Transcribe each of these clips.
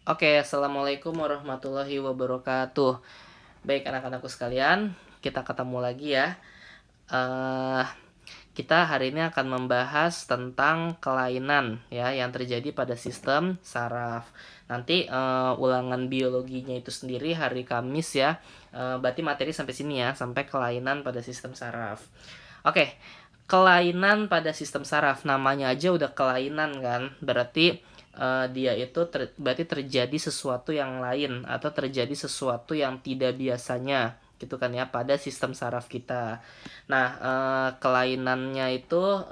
Oke, assalamualaikum warahmatullahi wabarakatuh. Baik anak-anakku sekalian, kita ketemu lagi ya. Eh, kita hari ini akan membahas tentang kelainan ya yang terjadi pada sistem saraf. Nanti ulangan biologinya itu sendiri hari Kamis ya. Berarti materi sampai sini ya, sampai kelainan pada sistem saraf. Oke, kelainan pada sistem saraf namanya aja udah kelainan kan, berarti dia itu berarti terjadi sesuatu yang lain atau terjadi sesuatu yang tidak biasanya gitu kan ya pada sistem saraf kita. Nah, kelainannya itu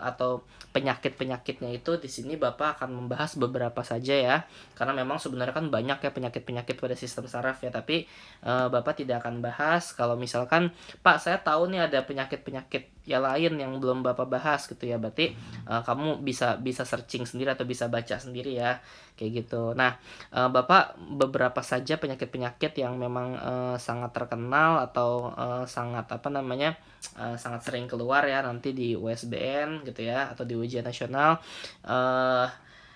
atau penyakit-penyakitnya itu di sini Bapak akan membahas beberapa saja ya. Karena memang sebenarnya kan banyak ya penyakit-penyakit pada sistem saraf ya, tapi Bapak tidak akan bahas kalau misalkan Pak, saya tahu nih ada penyakit-penyakit yang lain yang belum Bapak bahas gitu ya. Berarti kamu bisa bisa searching sendiri atau bisa baca sendiri ya. Kayak gitu. Nah, Bapak beberapa saja penyakit-penyakit yang memang sangat terkenal atau sangat apa namanya? Sangat sering keluar ya nanti di USBN gitu ya atau di ujian nasional. eh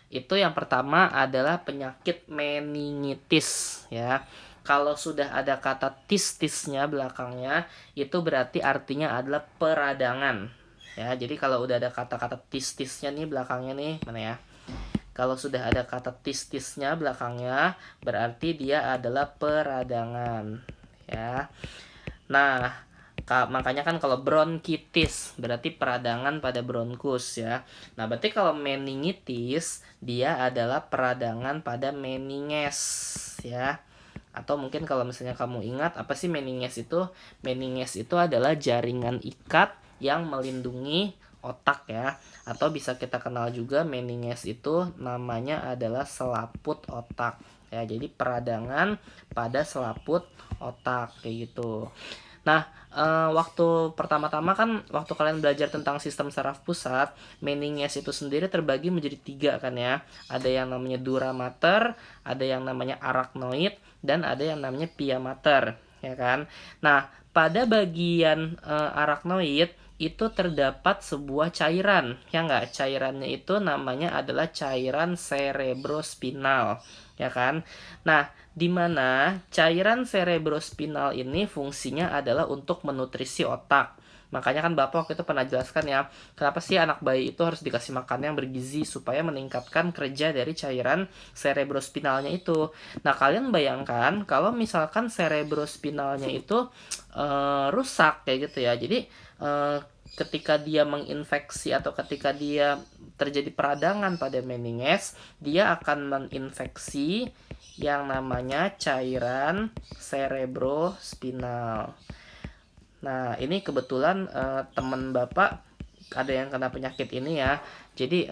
itu yang pertama adalah penyakit meningitis ya. Kalau sudah ada kata tistisnya belakangnya, itu berarti artinya adalah peradangan. Ya, jadi kalau udah ada kata-kata tistisnya nih belakangnya nih, mana ya? Kalau sudah ada kata tistisnya belakangnya, berarti dia adalah peradangan. Ya. Nah, makanya kan kalau bronkitis berarti peradangan pada bronkus ya. Nah, berarti kalau meningitis dia adalah peradangan pada meninges ya. Atau mungkin kalau misalnya kamu ingat apa sih meninges itu? Meninges itu adalah jaringan ikat yang melindungi otak ya. Atau bisa kita kenal juga meninges itu namanya adalah selaput otak. Ya, jadi peradangan pada selaput otak kayak gitu. Nah, waktu pertama-tama kan waktu kalian belajar tentang sistem saraf pusat, meninges itu sendiri terbagi menjadi 3 kan ya. Ada yang namanya dura mater, ada yang namanya arachnoid, dan ada yang namanya pia mater, ya kan. Nah, pada bagian arachnoid itu terdapat sebuah cairan, ya enggak? Cairannya itu namanya adalah cairan cerebrospinal, ya kan. Nah, di mana cairan cerebrospinal ini fungsinya adalah untuk menutrisi otak. Makanya kan Bapak waktu itu pernah jelaskan ya, kenapa sih anak bayi itu harus dikasih makan yang bergizi supaya meningkatkan kerja dari cairan cerebrospinalnya itu. Nah, kalian bayangkan kalau misalkan cerebrospinalnya itu rusak kayak gitu ya. Jadi ketika dia menginfeksi atau ketika dia terjadi peradangan pada meninges, dia akan menginfeksi yang namanya cairan cerebrospinal. Nah, ini kebetulan teman Bapak ada yang kena penyakit ini ya. Jadi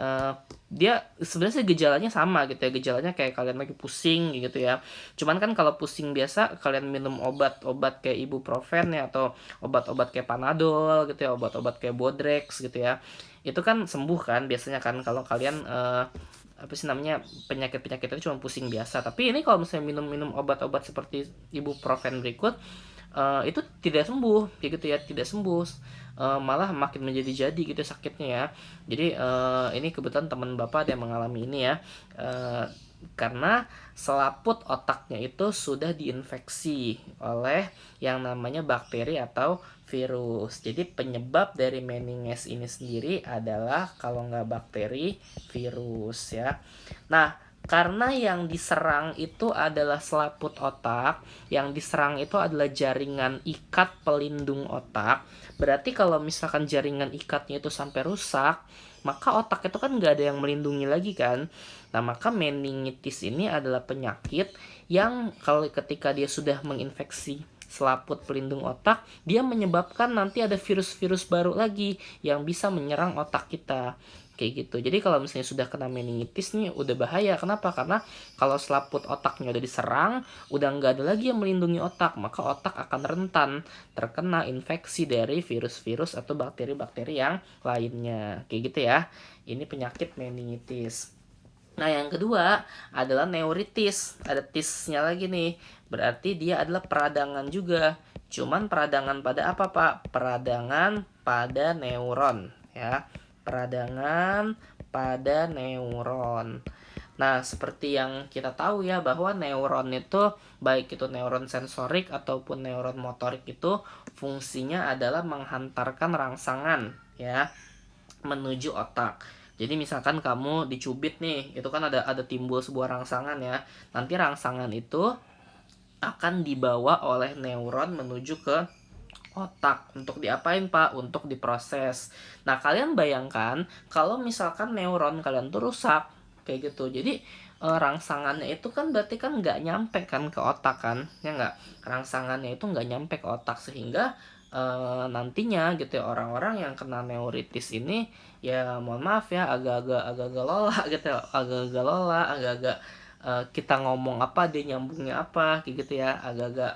dia sebenarnya gejalanya sama gitu ya. Gejalanya kayak kalian lagi pusing gitu ya. Cuman kan kalau pusing biasa kalian minum obat-obat kayak ibuprofen ya atau obat-obat kayak Panadol gitu ya, obat-obat kayak Bodrex gitu ya. Itu kan sembuh kan biasanya kan kalau kalian apa sih namanya penyakit-penyakit itu cuma pusing biasa. Tapi ini kalau misalnya minum-minum obat-obat seperti ibuprofen berikut itu tidak sembuh kayak gitu ya, tidak sembuh, malah makin menjadi-jadi gitu sakitnya ya. Jadi ini kebetulan teman Bapak ada yang mengalami ini ya, karena selaput otaknya itu sudah diinfeksi oleh yang namanya bakteri atau virus. Jadi penyebab dari meninges ini sendiri adalah kalau nggak bakteri, virus ya. Nah, karena yang diserang itu adalah selaput otak, yang diserang itu adalah jaringan ikat pelindung otak. Berarti kalau misalkan jaringan ikatnya itu sampai rusak, maka otak itu kan nggak ada yang melindungi lagi kan. Nah, maka meningitis ini adalah penyakit yang kalau ketika dia sudah menginfeksi selaput pelindung otak, dia menyebabkan nanti ada virus-virus baru lagi yang bisa menyerang otak kita kayak gitu. Jadi kalau misalnya sudah kena meningitis nih udah bahaya. Kenapa? Karena kalau selaput otaknya udah diserang, udah nggak ada lagi yang melindungi otak, maka otak akan rentan terkena infeksi dari virus-virus atau bakteri-bakteri yang lainnya. Kayak gitu ya. Ini penyakit meningitis. Nah, yang kedua adalah neuritis. Ada tisnya lagi nih. Berarti dia adalah peradangan juga. Cuman peradangan pada apa, Pak? Peradangan pada neuron, ya. Peradangan pada neuron. Nah, seperti yang kita tahu ya bahwa neuron itu baik itu neuron sensorik ataupun neuron motorik itu fungsinya adalah menghantarkan rangsangan ya menuju otak. Jadi misalkan kamu dicubit nih, itu kan ada timbul sebuah rangsangan ya. Nanti rangsangan itu akan dibawa oleh neuron menuju ke otak. Untuk diapain, Pak? Untuk diproses. Nah, kalian bayangkan kalau misalkan neuron kalian tuh rusak kayak gitu. Jadi rangsangannya itu kan berarti kan nggak nyampe kan ke otak kan, ya nggak? Rangsangannya itu nggak nyampe ke otak sehingga nantinya gitu ya orang-orang yang kena neuritis ini ya mohon maaf ya agak-agak lola gitu ya, agak-agak lola, agak-agak kita ngomong apa dia nyambungnya apa kayak gitu ya, agak-agak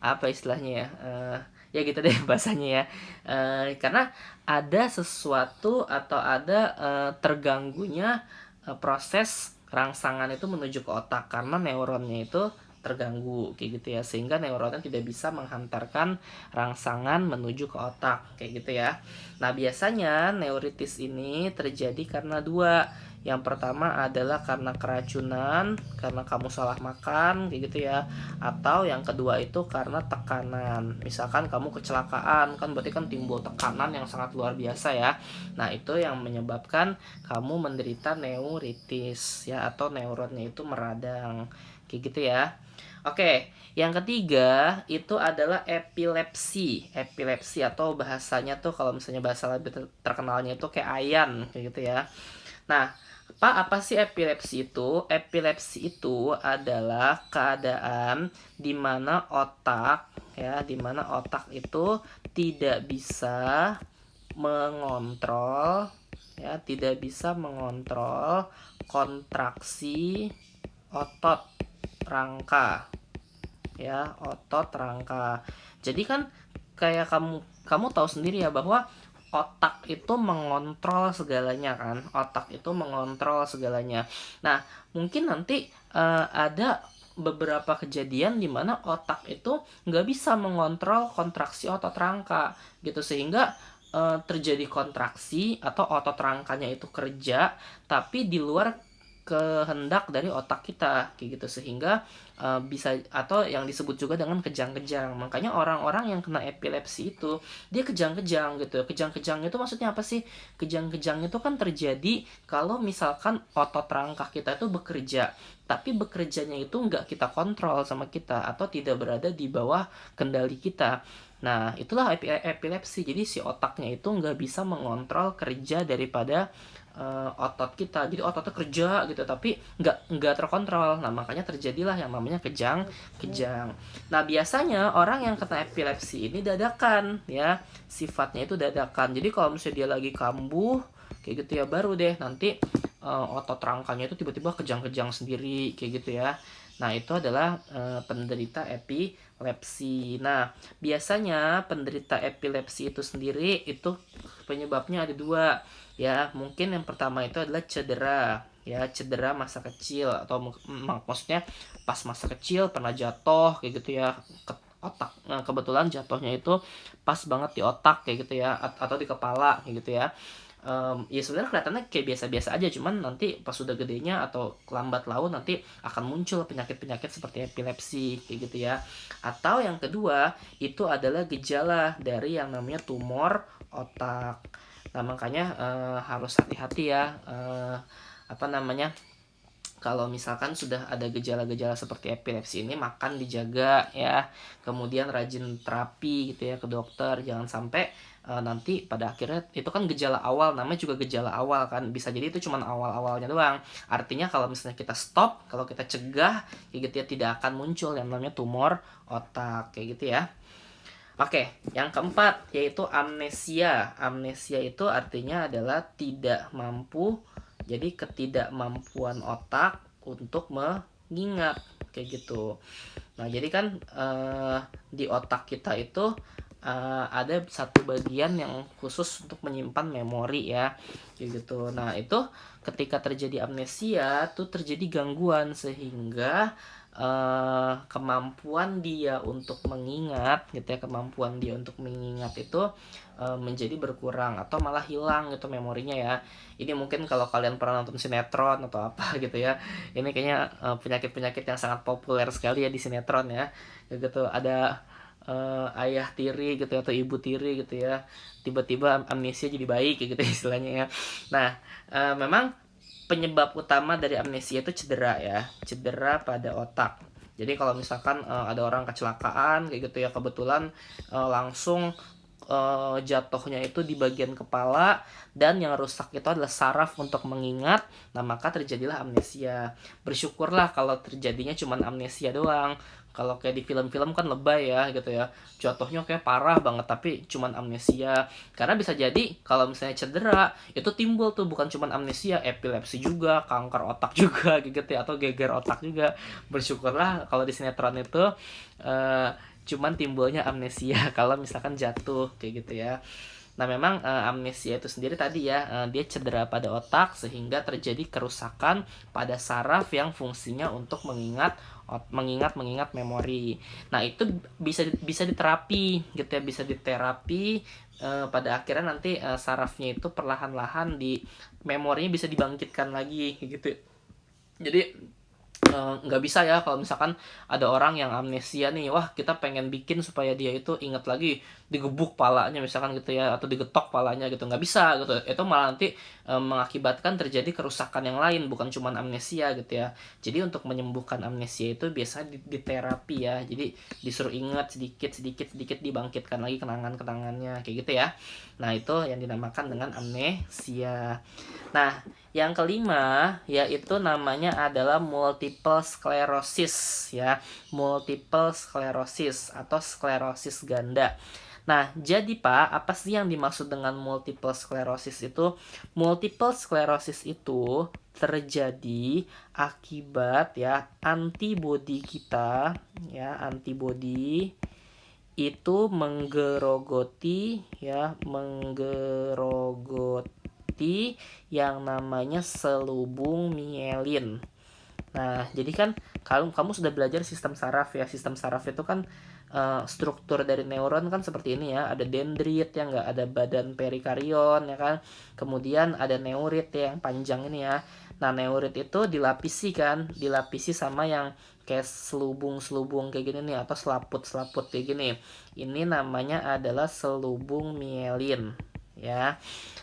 apa istilahnya ya, ya gitu deh bahasanya ya. Karena ada sesuatu atau ada terganggunya proses rangsangan itu menuju ke otak karena neuronnya itu terganggu kayak gitu ya, sehingga neuronnya tidak bisa menghantarkan rangsangan menuju ke otak kayak gitu ya. Nah, biasanya neuritis ini terjadi karena dua. Yang pertama adalah karena keracunan, karena kamu salah makan kayak gitu ya. Atau yang kedua itu karena tekanan. Misalkan kamu kecelakaan, kan berarti kan timbul tekanan yang sangat luar biasa ya. Nah, itu yang menyebabkan kamu menderita neuritis ya, atau neuronnya itu meradang. Kayak gitu ya. Oke, yang ketiga itu adalah epilepsi. Epilepsi atau bahasanya tuh kalau misalnya bahasa lebih terkenalnya itu kayak ayan kayak gitu ya. Nah, Pak, apa sih epilepsi itu? Epilepsi itu adalah keadaan di mana otak ya, di mana otak itu tidak bisa mengontrol ya, tidak bisa mengontrol kontraksi otot rangka ya, otot rangka. Jadi kan kayak kamu tahu sendiri ya bahwa otak itu mengontrol segalanya kan, otak itu mengontrol segalanya. Nah, mungkin nanti ada beberapa kejadian di mana otak itu nggak bisa mengontrol kontraksi otot rangka gitu, sehingga terjadi kontraksi atau otot rangkanya itu kerja tapi di luar kehendak dari otak kita kayak gitu, sehingga bisa atau yang disebut juga dengan kejang-kejang. Makanya orang-orang yang kena epilepsi itu dia kejang-kejang gitu. Kejang-kejang itu maksudnya apa sih? Kejang-kejang itu kan terjadi kalau misalkan otot rangka kita itu bekerja, tapi bekerjanya itu nggak kita kontrol sama kita atau tidak berada di bawah kendali kita. Nah, itulah epilepsi. Jadi si otaknya itu nggak bisa mengontrol kerja daripada otot kita. Jadi ototnya kerja gitu tapi nggak terkontrol. Nah, makanya terjadilah yang namanya kejang-kejang. Nah, biasanya orang yang kena epilepsi ini dadakan ya, sifatnya itu dadakan. Jadi kalau misalnya dia lagi kambuh kayak gitu ya, baru deh nanti otot rangkanya itu tiba-tiba kejang-kejang sendiri kayak gitu ya. Nah, itu adalah penderita epilepsi. Nah, biasanya penderita epilepsi itu sendiri itu penyebabnya ada dua ya. Mungkin yang pertama itu adalah cedera ya, cedera masa kecil atau maksudnya pas masa kecil pernah jatuh kayak gitu ya ke otak. Nah, kebetulan jatuhnya itu pas banget di otak kayak gitu ya, atau di kepala kayak gitu ya. Ya sebenarnya kelihatannya kayak biasa-biasa aja, cuman nanti pas sudah gedenya atau lambat laun nanti akan muncul penyakit-penyakit seperti epilepsi kayak gitu ya. Atau yang kedua itu adalah gejala dari yang namanya tumor otak. Nah, makanya harus hati-hati ya, apa namanya, kalau misalkan sudah ada gejala-gejala seperti epilepsi ini, makan dijaga ya, kemudian rajin terapi gitu ya ke dokter, jangan sampai nanti pada akhirnya itu kan gejala awal, namanya juga gejala awal kan, bisa jadi itu cuma awal-awalnya doang. Artinya kalau misalnya kita stop, kalau kita cegah kayak gitu ya, tidak akan muncul yang namanya tumor otak kayak gitu ya. Oke, yang keempat yaitu amnesia. Amnesia itu artinya adalah tidak mampu, jadi ketidakmampuan otak untuk mengingat kayak gitu. Nah, jadi kan di otak kita itu ada satu bagian yang khusus untuk menyimpan memori ya, kayak gitu. Nah itu ketika terjadi amnesia tuh terjadi gangguan sehingga kemampuan dia untuk mengingat gitu ya, kemampuan dia untuk mengingat itu menjadi berkurang atau malah hilang gitu memorinya ya. Ini mungkin kalau kalian pernah nonton sinetron atau apa gitu ya, ini kayaknya penyakit-penyakit yang sangat populer sekali ya di sinetron ya, gitu. Ada ayah tiri gitu atau ibu tiri gitu ya, tiba-tiba amnesia jadi baik gitu istilahnya ya. Nah memang penyebab utama dari amnesia itu cedera ya, cedera pada otak. Jadi kalau misalkan ada orang kecelakaan kayak gitu ya, kebetulan langsung jatuhnya itu di bagian kepala dan yang rusak itu adalah saraf untuk mengingat, nah maka terjadilah amnesia. Bersyukurlah kalau terjadinya cuman amnesia doang. Kalau kayak di film-film kan lebay ya gitu ya, jatuhnya kayak parah banget tapi cuman amnesia. Karena bisa jadi kalau misalnya cedera itu timbul tuh bukan cuman amnesia, epilepsi juga, kanker otak juga gitu ya, atau geger otak juga. Bersyukurlah kalau di sinetron itu eh, cuman timbulnya amnesia kalau misalkan jatuh kayak gitu ya. Nah memang amnesia itu sendiri tadi ya, dia cedera pada otak sehingga terjadi kerusakan pada saraf yang fungsinya untuk mengingat memori. Nah itu bisa bisa diterapi gitu ya, bisa diterapi. Pada akhirnya nanti sarafnya itu perlahan-lahan di memorinya bisa dibangkitkan lagi gitu. Jadi nggak bisa ya kalau misalkan ada orang yang amnesia nih, wah kita pengen bikin supaya dia itu inget lagi, digebuk palanya misalkan gitu ya, atau digetok palanya gitu, nggak bisa gitu. Itu malah nanti mengakibatkan terjadi kerusakan yang lain, bukan cuma amnesia gitu ya. Jadi untuk menyembuhkan amnesia itu biasa di terapi ya, jadi disuruh ingat sedikit sedikit sedikit, dibangkitkan lagi kenangan-kenangannya kayak gitu ya. Nah itu yang dinamakan dengan amnesia. Nah yang kelima yaitu namanya adalah multiple sclerosis ya, multiple sclerosis atau sklerosis ganda. Nah, jadi Pak, apa sih yang dimaksud dengan multiple sclerosis itu? Multiple sclerosis itu terjadi akibat ya antibodi kita ya, antibodi itu menggerogoti yang namanya selubung mielin. Nah, jadi kan kamu sudah belajar sistem saraf ya. Sistem saraf itu kan struktur dari neuron kan seperti ini ya. Ada dendrit yang nggak ada badan perikarion ya kan. Kemudian ada neurit yang panjang ini ya. Nah, neurit itu dilapisi sama yang kayak selubung-selubung kayak gini nih, atau selaput-selaput kayak gini. Ini namanya adalah selubung mielin ya.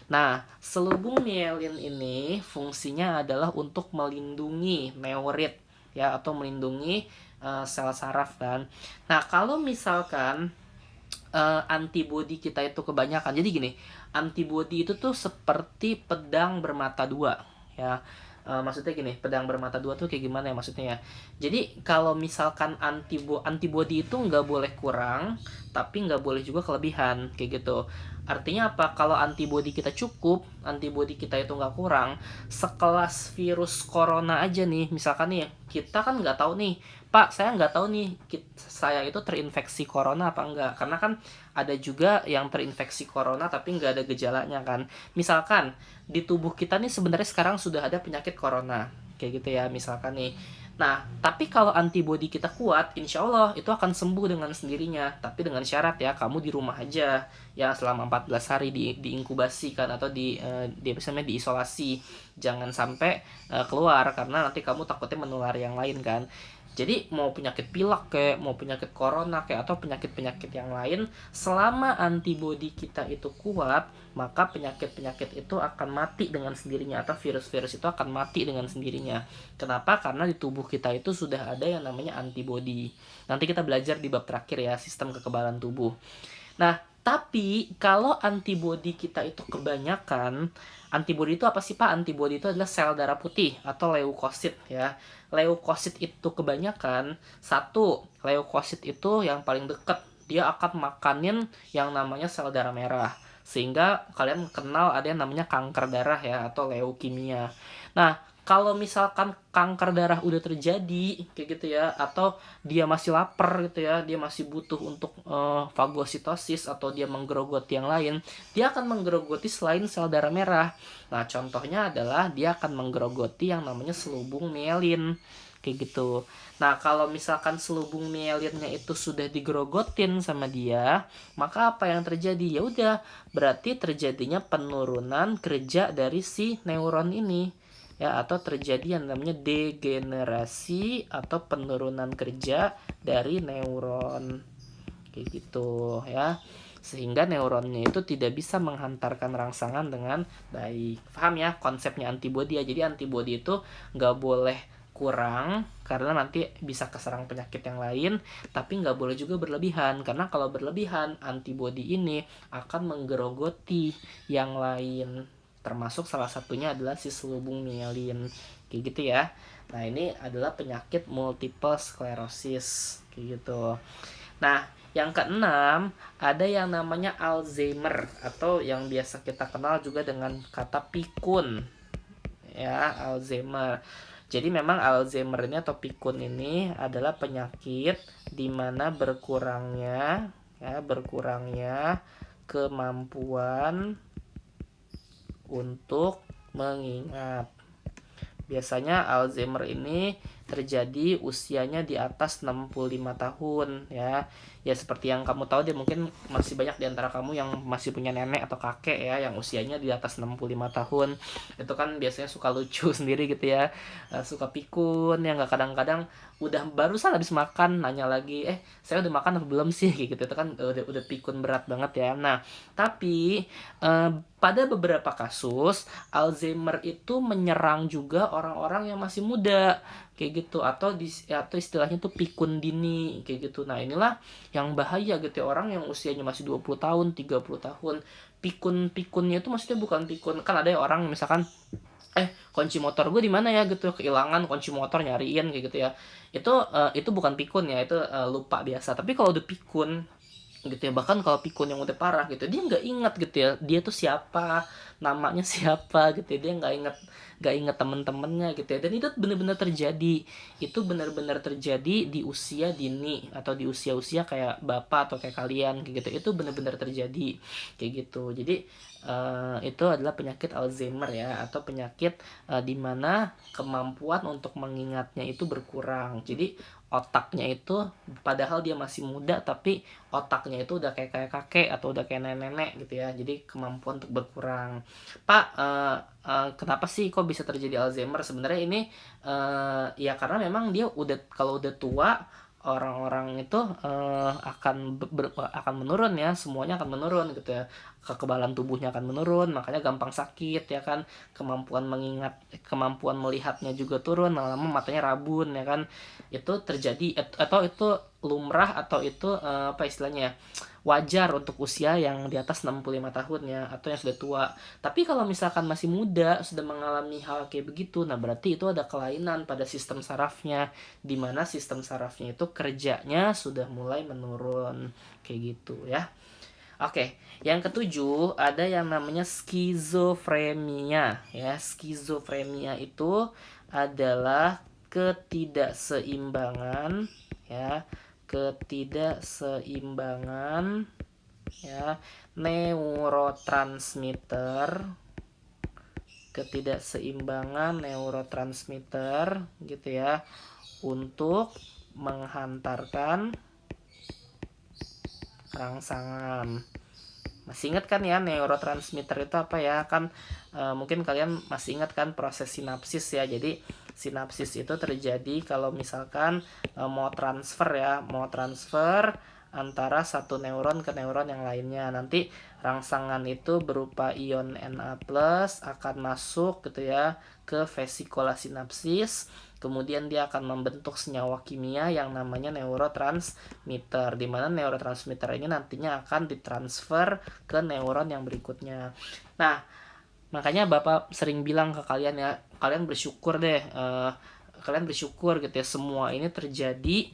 Nah, selubung mielin ini fungsinya adalah untuk melindungi neurit ya, atau melindungi sel saraf kan. Nah, kalau misalkan antibodi kita itu kebanyakan, jadi gini, antibodi itu tuh seperti pedang bermata dua ya. Maksudnya gini, pedang bermata dua tuh kayak gimana ya maksudnya ya. Jadi kalau misalkan antibodi itu nggak boleh kurang, tapi nggak boleh juga kelebihan kayak gitu. Artinya apa? Kalau antibodi kita cukup, antibodi kita itu nggak kurang, sekelas virus corona aja nih, misalkan nih, kita kan nggak tahu nih, Pak, saya nggak tahu nih, saya itu terinfeksi corona apa enggak. Karena kan ada juga yang terinfeksi corona tapi nggak ada gejalanya kan. Misalkan di tubuh kita nih sebenarnya sekarang sudah ada penyakit corona, kayak gitu ya, misalkan nih. Nah, tapi kalau antibodi kita kuat, insya Allah itu akan sembuh dengan sendirinya. Tapi dengan syarat ya, kamu di rumah aja ya selama 14 hari diinkubasi kan, atau di misalnya diisolasi. Jangan sampai keluar karena nanti kamu takutnya menular yang lain kan. Jadi mau penyakit pilek kayak, mau penyakit corona kayak, atau penyakit-penyakit yang lain, selama antibodi kita itu kuat, maka penyakit-penyakit itu akan mati dengan sendirinya, atau virus-virus itu akan mati dengan sendirinya. Kenapa? Karena di tubuh kita itu sudah ada yang namanya antibodi. Nanti kita belajar di bab terakhir ya, sistem kekebalan tubuh. Nah, tapi kalau antibodi kita itu kebanyakan, antibodi itu apa sih Pak? Antibodi itu adalah sel darah putih atau leukosit ya. Leukosit itu kebanyakan, satu, leukosit itu yang paling dekat, dia akan makanin yang namanya sel darah merah. Sehingga kalian kenal ada yang namanya kanker darah ya, atau leukemia. Nah, kalau misalkan kanker darah udah terjadi kayak gitu ya, atau dia masih lapar gitu ya, dia masih butuh untuk fagositosis atau dia menggerogoti yang lain, dia akan menggerogoti selain sel darah merah. Nah, contohnya adalah dia akan menggerogoti yang namanya selubung mielin kayak gitu. Nah, kalau misalkan selubung mielinnya itu sudah digerogotin sama dia, maka apa yang terjadi? Ya udah, berarti terjadinya penurunan kerja dari si neuron ini. Ya, atau terjadi yang namanya degenerasi atau penurunan kerja dari neuron. Kayak gitu ya. Sehingga neuronnya itu tidak bisa menghantarkan rangsangan dengan baik. Paham ya konsepnya antibodi ya? Jadi antibodi itu nggak boleh kurang karena nanti bisa keserang penyakit yang lain, tapi nggak boleh juga berlebihan karena kalau berlebihan antibodi ini akan menggerogoti yang lain, termasuk salah satunya adalah si selubung mielin kayak gitu ya. Nah, ini adalah penyakit multiple sclerosis kayak gitu. Nah, yang keenam, ada yang namanya Alzheimer atau yang biasa kita kenal juga dengan kata pikun. Ya, Alzheimer. Jadi memang Alzheimer ini atau pikun ini adalah penyakit di mana berkurangnya kemampuan untuk mengingat. Biasanya Alzheimer ini terjadi usianya di atas 65 tahun ya. Ya seperti yang kamu tahu deh, mungkin masih banyak di antara kamu yang masih punya nenek atau kakek ya yang usianya di atas 65 tahun. Itu kan biasanya suka lucu sendiri gitu ya. Suka pikun yang nggak, kadang-kadang udah barusan habis makan nanya lagi, saya udah makan apa belum sih kayak gitu. Itu kan udah pikun berat banget ya. Nah, tapi pada beberapa kasus Alzheimer itu menyerang juga orang-orang yang masih muda kayak gitu, atau istilahnya tuh pikun dini kayak gitu. Nah, inilah yang bahaya gitu ya, orang yang usianya masih 20 tahun, 30 tahun. Pikunnya itu maksudnya bukan pikun, kan ada ya orang misalkan kunci motor gue di mana ya gitu, kehilangan kunci motor, nyariin kayak gitu ya. Itu bukan pikun ya, itu lupa biasa. Tapi kalau udah pikun gitu ya, bahkan kalau pikun yang udah parah gitu, dia nggak ingat gitu ya dia tuh siapa, namanya siapa gitu ya, dia nggak inget temen-temennya gitu ya. Dan itu benar-benar terjadi di usia dini atau di usia-usia kayak bapak atau kayak kalian kayak gitu. Itu benar-benar terjadi kayak gitu. Jadi itu adalah penyakit Alzheimer ya, atau penyakit di mana kemampuan untuk mengingatnya itu berkurang. Jadi otaknya itu padahal dia masih muda, tapi otaknya itu udah kayak kakek atau udah kayak nenek-nenek gitu ya. Jadi kemampuan untuk berkurang. Pak, kenapa sih kok bisa terjadi Alzheimer? Sebenarnya ini ya karena memang dia kalau udah tua, orang-orang itu akan menurun ya, semuanya akan menurun gitu ya. Kekebalan tubuhnya akan menurun, makanya gampang sakit ya kan. Kemampuan mengingat, kemampuan melihatnya juga turun, lama-lama matanya rabun ya kan. Itu terjadi atau itu lumrah, atau itu apa istilahnya, wajar untuk usia yang di atas 65 tahun ya, atau yang sudah tua. Tapi kalau misalkan masih muda sudah mengalami hal kayak begitu, nah berarti itu ada kelainan pada sistem sarafnya, di mana sistem sarafnya itu kerjanya sudah mulai menurun kayak gitu ya. Oke, yang ketujuh ada yang namanya skizofrenia ya. Skizofrenia itu adalah ketidakseimbangan ya, ketidakseimbangan ya neurotransmitter gitu ya, untuk menghantarkan rangsangan. Masih ingat kan ya neurotransmitter itu apa ya? Kan mungkin kalian masih ingat kan proses sinapsis ya. Jadi sinapsis itu terjadi kalau misalkan mau transfer antara satu neuron ke neuron yang lainnya. Nanti rangsangan itu berupa ion Na+ akan masuk gitu ya ke vesikula sinapsis. Kemudian dia akan membentuk senyawa kimia yang namanya neurotransmitter, di mana neurotransmitter ini nantinya akan ditransfer ke neuron yang berikutnya. Nah, makanya Bapak sering bilang ke kalian ya, kalian bersyukur deh, kalian bersyukur gitu ya, semua ini terjadi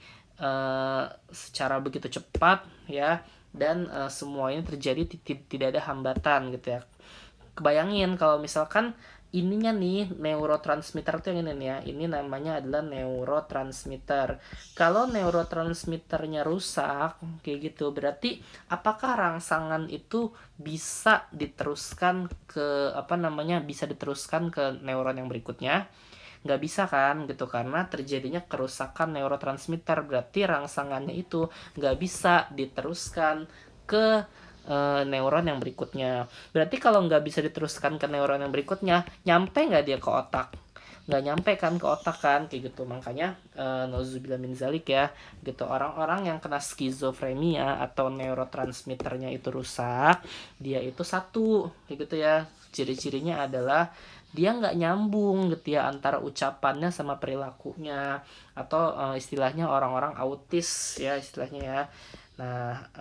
secara begitu cepat ya, dan semua ini terjadi tidak ada hambatan gitu ya. Kebayangin kalau misalkan ininya nih neurotransmitter tuh yang ini nih ya, ini namanya adalah neurotransmitter. Kalau neurotransmitternya rusak kayak gitu, berarti apakah rangsangan itu bisa diteruskan ke bisa diteruskan ke neuron yang berikutnya? Nggak bisa kan gitu, karena terjadinya kerusakan neurotransmitter, berarti rangsangannya itu nggak bisa diteruskan ke neuron yang berikutnya. Berarti kalau nggak bisa diteruskan ke neuron yang berikutnya, nyampe nggak dia ke otak? Nggak nyampe kan ke otak kan, kayak gitu. Makanya nauzubillah min zalik ya, gitu. Orang-orang yang kena skizofrenia atau neurotransmitternya itu rusak, dia itu satu kayak gitu ya, ciri-cirinya adalah dia nggak nyambung gitu ya antara ucapannya sama perilakunya, atau istilahnya orang-orang autis ya istilahnya ya. Nah,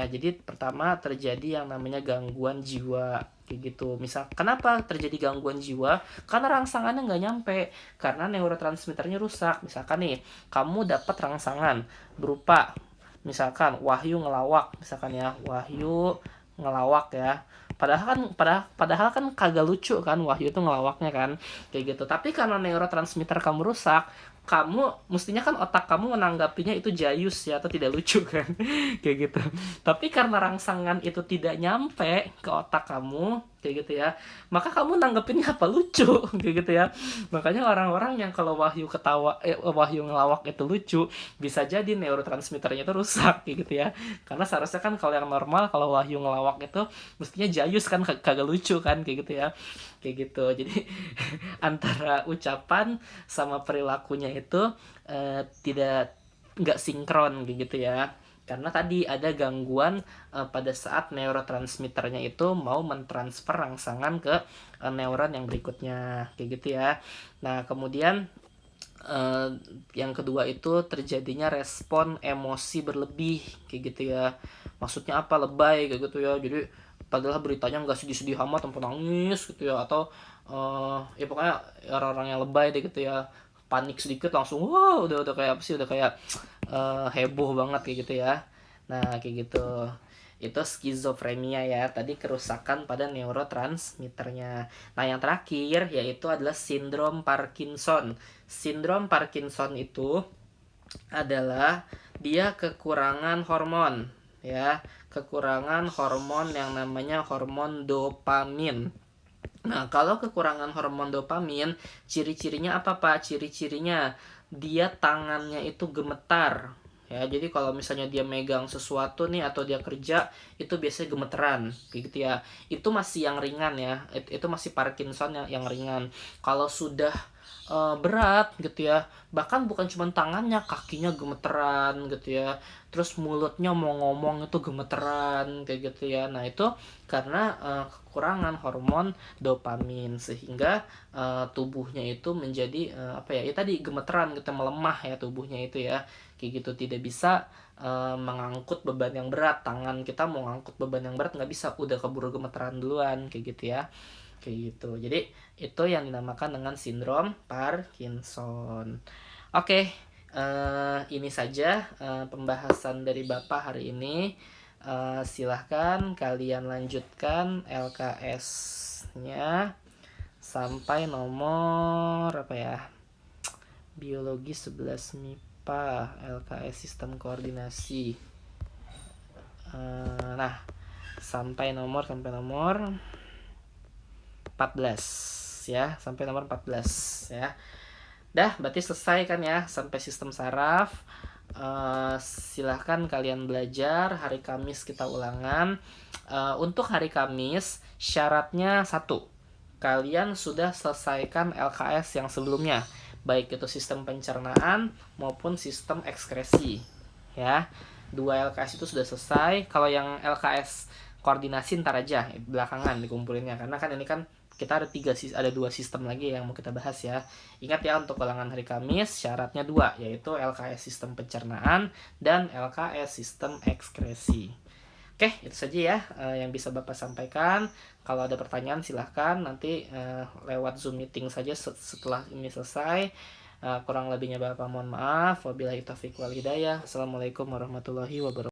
jadi pertama terjadi yang namanya gangguan jiwa kayak gitu. Misal kenapa terjadi gangguan jiwa? Karena rangsangannya nggak nyampe, karena neurotransmitternya rusak. Misalkan nih, kamu dapat rangsangan berupa misalkan Wahyu ngelawak, misalkan ya, Wahyu ngelawak ya. Padahal kan kagak lucu kan Wahyu itu ngelawaknya kan, kayak gitu. Tapi karena neurotransmitter kamu rusak, kamu mestinya kan otak kamu menanggapinya itu jayus ya atau tidak lucu kan, kayak gitu. Tapi karena rangsangan itu tidak nyampe ke otak kamu kayak gitu ya, maka kamu nanggepinnya apa lucu kayak gitu ya. Makanya orang-orang yang kalau Wahyu ngelawak itu lucu, bisa jadi neurotransmitternya itu rusak kayak gitu ya. Karena seharusnya kan kalau yang normal, kalau Wahyu ngelawak itu mestinya jayus kan, kagak lucu kan kayak gitu ya, kayak gitu. Jadi antara ucapan sama perilakunya itu tidak nggak sinkron gitu ya, karena tadi ada gangguan pada saat neurotransmitternya itu mau mentransfer rangsangan ke neuron yang berikutnya kayak gitu ya. Nah kemudian yang kedua itu terjadinya respon emosi berlebih kayak gitu ya. Maksudnya apa? Lebay kayak gitu ya. Jadi padahal beritanya nggak sedih-sedih amat sampai nangis gitu ya, atau ya pokoknya orang-orang yang lebay deh gitu ya, panik sedikit langsung wow, udah kayak apa sih, udah kayak heboh banget kayak gitu ya. Nah kayak gitu, itu skizofrenia ya, tadi kerusakan pada neurotransmitternya. Nah yang terakhir yaitu adalah sindrom Parkinson. Sindrom Parkinson itu adalah dia kekurangan hormon ya, kekurangan hormon yang namanya hormon dopamin. Nah, kalau kekurangan hormon dopamin, ciri-cirinya apa, Pak? Ciri-cirinya dia tangannya itu gemetar. Ya, jadi kalau misalnya dia megang sesuatu nih atau dia kerja, itu biasanya gemeteran, kayak gitu ya. Itu masih yang ringan ya. Itu masih Parkinson yang ringan. Kalau sudah berat gitu ya, bahkan bukan cuma tangannya, kakinya gemeteran gitu ya, terus mulutnya mau ngomong itu gemeteran kayak gitu ya. Nah itu karena kekurangan hormon dopamin, sehingga tubuhnya itu menjadi ya tadi gemeteran gitu, melemah ya tubuhnya itu ya, kayak gitu. Tidak bisa mengangkut beban yang berat, tangan kita mau ngangkut beban yang berat nggak bisa, udah keburu gemeteran duluan kayak gitu ya, kayak gitu. Jadi itu yang dinamakan dengan sindrom Parkinson. Oke, ini saja pembahasan dari Bapak hari ini. Silahkan kalian lanjutkan LKS-nya sampai nomor apa ya? Biologi 11 MIPA, LKS sistem koordinasi. Nah, sampai nomor 14 ya, sampai nomor 14 ya. Dah, berarti selesai kan ya sampai sistem saraf. Silahkan kalian belajar. Hari Kamis kita ulangan. Untuk hari Kamis syaratnya satu, kalian sudah selesaikan LKS yang sebelumnya, baik itu sistem pencernaan maupun sistem ekskresi ya. 2 LKS itu sudah selesai. Kalau yang LKS koordinasi ntar aja belakangan dikumpulinnya, karena kan ini kan kita ada 2 sistem lagi yang mau kita bahas ya. Ingat ya, untuk ulangan hari Kamis syaratnya 2, yaitu LKS sistem pencernaan dan LKS sistem ekskresi. Oke, itu saja ya yang bisa Bapak sampaikan. Kalau ada pertanyaan silahkan nanti lewat Zoom meeting saja setelah ini selesai. Kurang lebihnya Bapak mohon maaf. Wabillahi taufiq wal hidayah. Assalamualaikum warahmatullahi wabarakatuh.